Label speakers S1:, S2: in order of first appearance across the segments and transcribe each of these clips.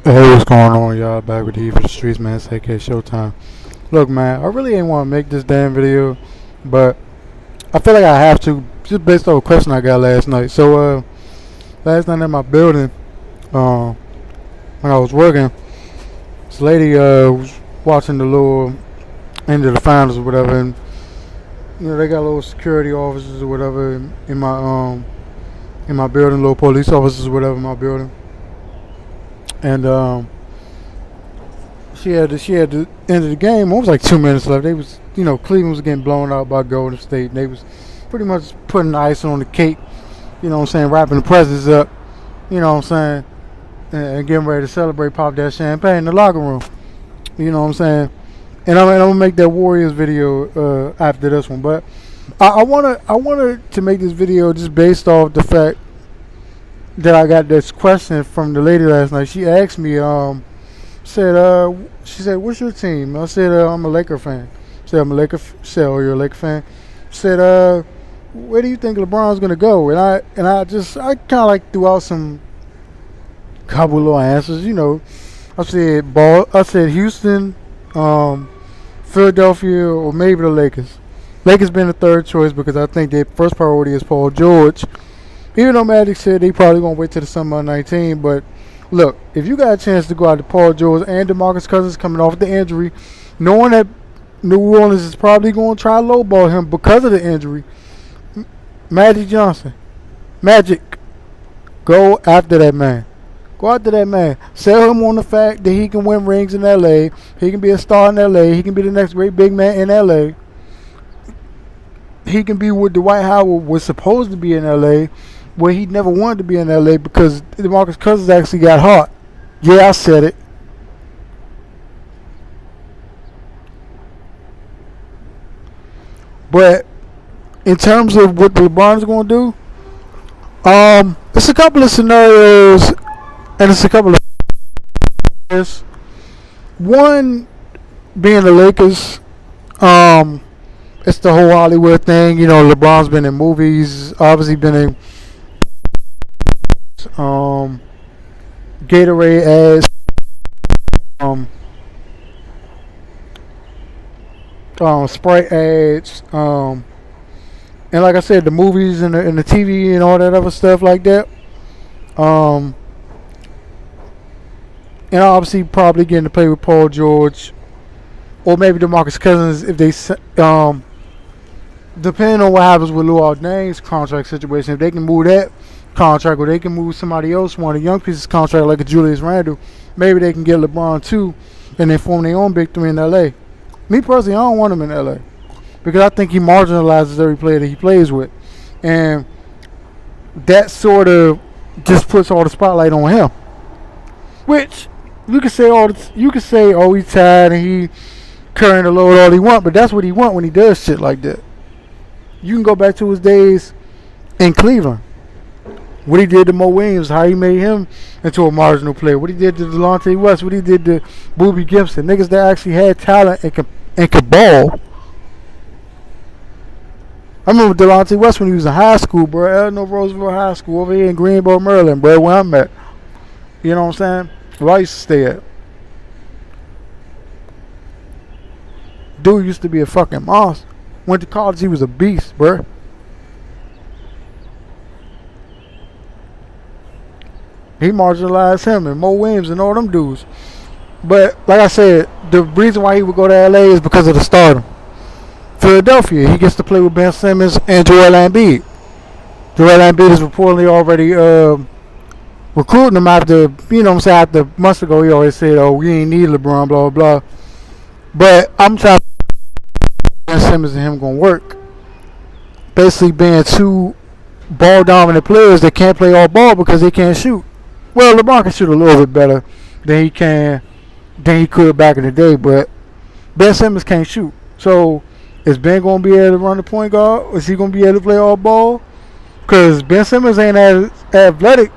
S1: Hey, what's going on, y'all? Back with the Heat for the Streets, man. It's AK Showtime. Look, man, I really ain't want to make this damn video, but I feel like I have to, just based on a question I got last night. So, last night in my building, uh, when I was working, this lady was watching the little end of the finals or whatever, and they got little security officers or whatever in my building, little police officers or whatever in my building, and she had the end of the game. It was like 2 minutes left. They was, Cleveland was getting blown out by Golden State, and they was pretty much putting the icing on the cake. You know what I'm saying? Wrapping the presents up. You know what I'm saying? And getting ready to celebrate, pop that champagne in the locker room. You know what I'm saying? And I'm gonna make that Warriors video after this one, but I wanted to make this video just based off the fact that I got this question from the lady last night. She asked me, she said, "What's your team?" I said, "I'm a Laker fan." She said, "I'm a Laker." She said, "Oh, you're a Laker fan?" She said, "Where do you think LeBron's gonna go?" And I kind of like threw out some couple little answers. I said ball. I said Houston, Philadelphia, or maybe the Lakers. Lakers been the third choice because I think their first priority is Paul George. Even though Magic said they probably gonna wait till the summer of 19, but look, if you got a chance to go out to Paul George and DeMarcus Cousins coming off the injury, knowing that New Orleans is probably going to try to lowball him because of the injury, Magic Johnson, Magic, go after that man. Go after that man. Sell him on the fact that he can win rings in L.A. He can be a star in L.A. He can be the next great big man in L.A. He can be what Dwight Howard was supposed to be in L.A., where he never wanted to be in L.A. because DeMarcus Cousins actually got hot. Yeah, I said it. But in terms of what LeBron's going to do, it's a couple of scenarios, and it's a couple of scenarios. One being the Lakers, it's the whole Hollywood thing. LeBron's been in movies, obviously been in Gatorade ads, Sprite ads, and like I said, the movies and the TV and all that other stuff like that. And obviously probably getting to play with Paul George, or maybe DeMarcus Cousins if they depending on what happens with Luol Deng's contract situation. If they can move that contract, or they can move somebody else, one of the young pieces contract like a Julius Randle, maybe they can get LeBron too, and then form their own big three in LA. Me personally, I don't want him in LA because I think he marginalizes every player that he plays with, and that sort of just puts all the spotlight on him. Which you can say oh, he's tired and he carrying the load all he want, but that's what he want when he does shit like that. You can go back to his days in Cleveland. What he did to Mo Williams, how he made him into a marginal player. What he did to Delonte West, what he did to Boobie Gibson. Niggas that actually had talent and could ball. I remember Delonte West when he was in high school, bro. Eleanor Roosevelt High School over here in Greenboro, Maryland, bro, where I'm at. You know what I'm saying? Where I used to stay at. Dude used to be a fucking monster. Went to college, he was a beast, bro. He marginalized him and Mo Williams and all them dudes. But like I said, the reason why he would go to LA is because of the stardom. Philadelphia, he gets to play with Ben Simmons and Joel Embiid. Joel Embiid is reportedly already recruiting him after, after months ago he always said, "Oh, we ain't need LeBron, blah, blah, blah." But I'm trying to Ben Simmons and him gonna work. Basically being two ball dominant players that can't play all ball because they can't shoot. Well, LeBron can shoot a little bit better than he could back in the day, but Ben Simmons can't shoot. So is Ben gonna be able to run the point guard? Is he gonna be able to play all ball? Because Ben Simmons ain't as athletic,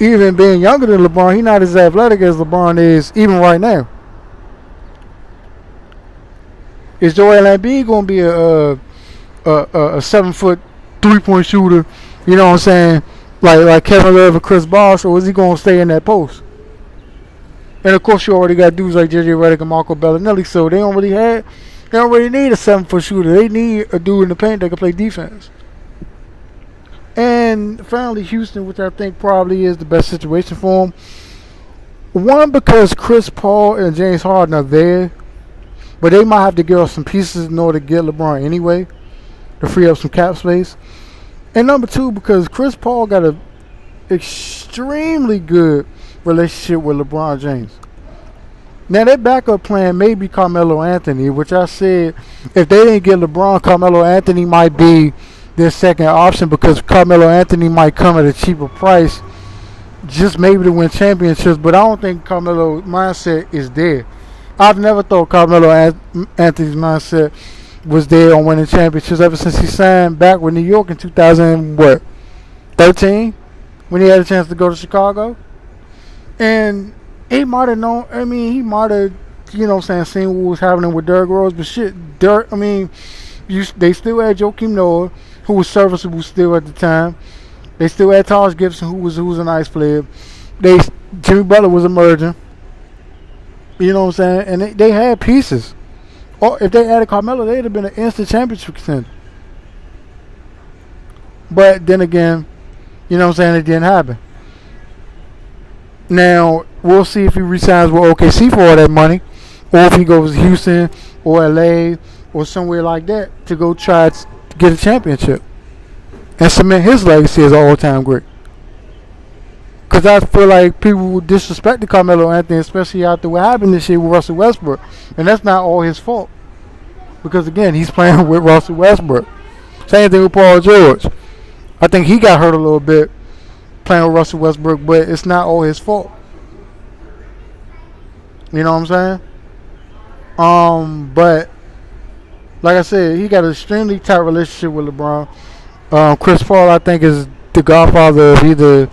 S1: even being younger than LeBron. He's not as athletic as LeBron is even right now. Is Joel Embiid gonna be a 7-foot 3-point shooter? You know what I'm saying? Like Kevin Love or Chris Bosh, or is he gonna stay in that post? And of course, you already got dudes like JJ Redick and Marco Bellinelli, so they don't really need a 7-foot shooter. They need a dude in the paint that can play defense. And finally, Houston, which I think probably is the best situation for him. One, because Chris Paul and James Harden are there, but they might have to give up some pieces in order to get LeBron anyway, to free up some cap space. And number two, because Chris Paul got an extremely good relationship with LeBron James. Now, their backup plan may be Carmelo Anthony, which I said if they didn't get LeBron, Carmelo Anthony might be their second option because Carmelo Anthony might come at a cheaper price, just maybe to win championships. But I don't think Carmelo's mindset is there. I've never thought Carmelo Anthony's mindset was there on winning championships ever since he signed back with New York in 2013 when he had a chance to go to Chicago. And he might have known, he might have, seen what was happening with Derrick Rose, but shit, they still had Joakim Noah, who was serviceable still at the time. They still had Taj Gibson, who was a nice player. Jimmy Butler was emerging. You know what I'm saying? And they had pieces. Or if they added Carmelo, they'd have been an instant championship contender. But then again, it didn't happen. Now, we'll see if he resigns with OKC for all that money, or if he goes to Houston or LA or somewhere like that to go try to get a championship and cement his legacy as an all-time great. Because I feel like people would disrespect the Carmelo Anthony, especially after what happened this year with Russell Westbrook. And that's not all his fault. Because, again, he's playing with Russell Westbrook. Same thing with Paul George. I think he got hurt a little bit playing with Russell Westbrook, but it's not all his fault. You know what I'm saying? But like I said, he got an extremely tight relationship with LeBron. Chris Paul, I think, is the godfather of either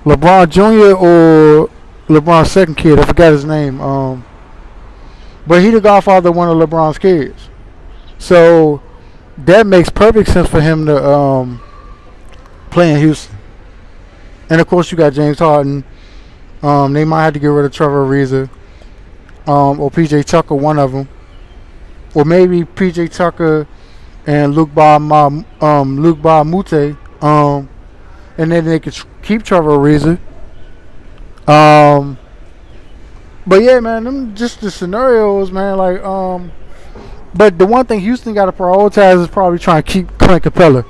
S1: LeBron Jr. or LeBron's second kid. I forgot his name. But he the godfather of one of LeBron's kids. So that makes perfect sense for him to play in Houston. And of course, you got James Harden. They might have to get rid of Trevor Ariza or PJ Tucker, one of them, or maybe PJ Tucker and Luke Bahamute, and then they could keep Trevor Ariza. But yeah, man, them just the scenarios, man. But the one thing Houston got to prioritize is probably trying to keep Clint Capella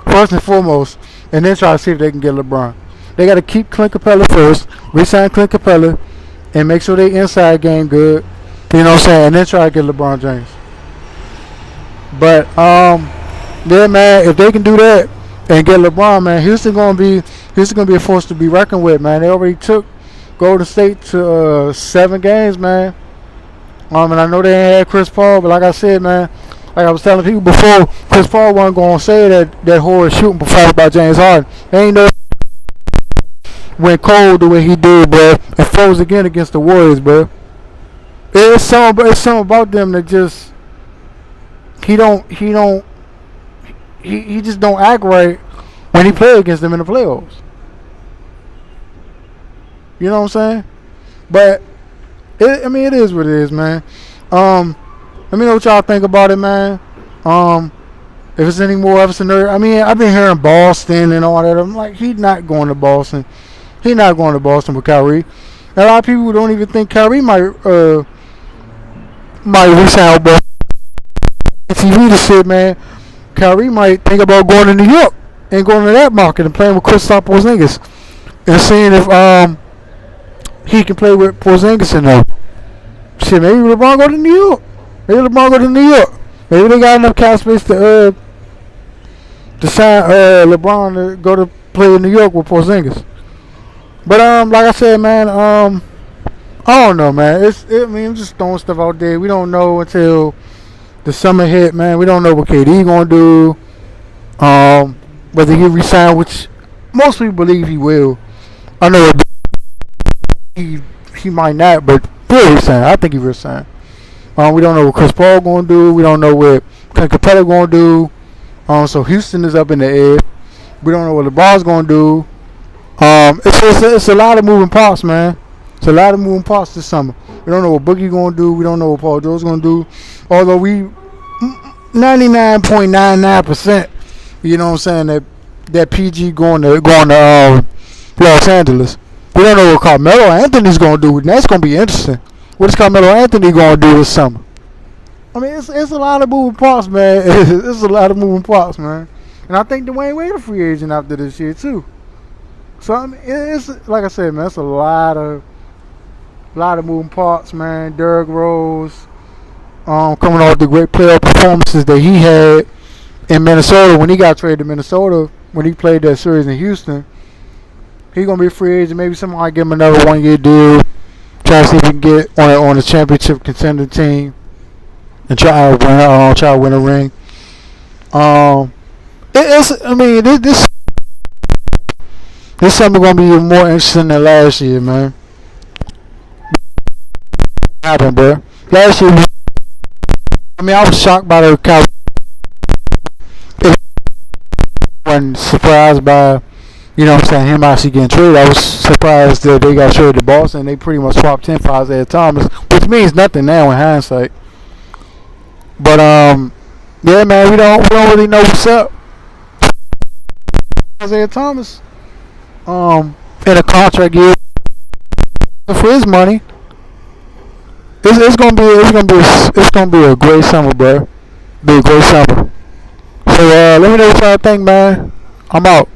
S1: first and foremost, and then try to see if they can get LeBron. They got to keep Clint Capella first, re-sign Clint Capella, and make sure they inside game good. You know what I'm saying? And then try to get LeBron James. But yeah, man, if they can do that and get LeBron, man, Houston gonna be a force to be reckoned with, man. They already took Golden State to 7 games, man. And I know they ain't had Chris Paul, but like I said, man, like I was telling people before, Chris Paul wasn't gonna say that horrid shooting performance by James Harden. They ain't know went cold the way he did, bro, and froze again against the Warriors, bro. It's something about them that just he just don't act right when he play against them in the playoffs. You know what I'm saying? But it is what it is, man. Let me know what y'all think about it, man. If it's any more of a scenario, I've been hearing Boston and all that. I'm like, he's not going to Boston. He's not going to Boston with Kyrie. And a lot of people don't even think Kyrie might resign with Boston. TV to shit, man. Kyrie might think about going to New York and going to that market and playing with Kristaps Porzingis and seeing if he can play with Porzingis in there. Shit, maybe LeBron go to New York. Maybe they got enough cap space to sign LeBron to go to play in New York with Porzingis. But like I said, man, I don't know, man. I'm just throwing stuff out there. We don't know until the summer hit, man. We don't know what KD gonna do. Whether he resign, which most people believe he will. I know he might not, but he'll resign. I think he will resign. We don't know what Chris Paul gonna do. We don't know what Clint Capella gonna do. So Houston is up in the air. We don't know what LeBron's gonna do. It's a lot of moving parts, man. It's a lot of moving parts this summer. We don't know what Boogie gonna do. We don't know what Paul George's gonna do. Although we 99.99%, you know what I'm saying, that PG going to Los Angeles. We don't know what Carmelo Anthony's gonna do. And that's gonna be interesting. What is Carmelo Anthony gonna do this summer? I mean, it's a lot of moving parts, man. It's a lot of moving parts, man. And I think Dwayne Wade a free agent after this year too. So I mean, it's like I said, man. It's a lot of moving parts, man. Derrick Rose, coming off the great playoff performances that he had in Minnesota when he got traded to Minnesota when he played that series in Houston. He's gonna be a free agent. Maybe somebody give him another 1-year deal. Try to see if he can get on a championship contender team and try to win a ring. This summer gonna be even more interesting than last year, man. What happened, bro? Last year, I was shocked by the Cowboys. Wasn't surprised by, you know what I'm saying, him actually getting traded. I was surprised that they got traded to Boston. They pretty much swapped him for Isaiah Thomas, which means nothing now in hindsight. But yeah, man, we don't really know what's up. Isaiah Thomas, in a contract year for his money. It's gonna be a great summer, bro. Be a great summer. So let me know what y'all think, man. I'm out.